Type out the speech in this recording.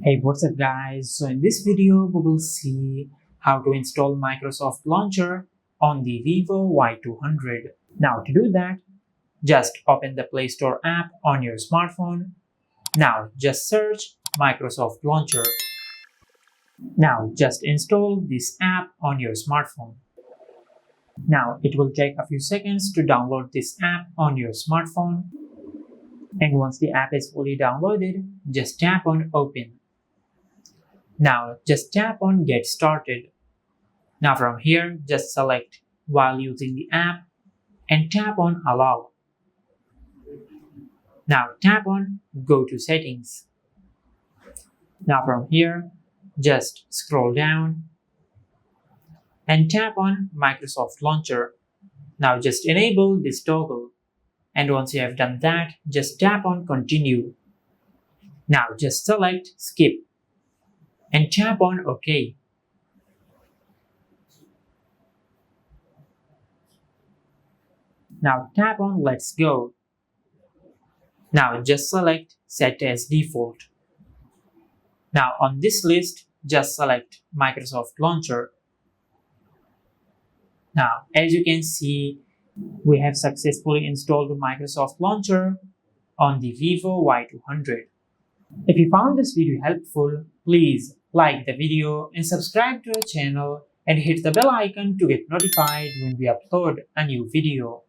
Hey, what's up guys? So in this video we will see how to install Microsoft Launcher on the Vivo Y200. Now to do that, just open the Play Store app on your smartphone. Now just search Microsoft Launcher. Now just install this app on your smartphone. Now it will take a few seconds to download this app on your smartphone. And once the app is fully downloaded, just tap on Open. Now just tap on Get Started. Now from here, just select while using the app and tap on Allow. Now tap on Go to Settings. Now from here, just scroll down and tap on Microsoft Launcher. Now just enable this toggle. And once you have done that, just tap on Continue. Now just select Skip and tap on OK. Now tap on Let's Go. Now just select Set as Default. Now on this list, just select Microsoft Launcher. Now as you can see, we have successfully installed Microsoft Launcher on the Vivo Y200. If you found this video helpful, please like the video and subscribe to our channel and hit the bell icon to get notified when we upload a new video.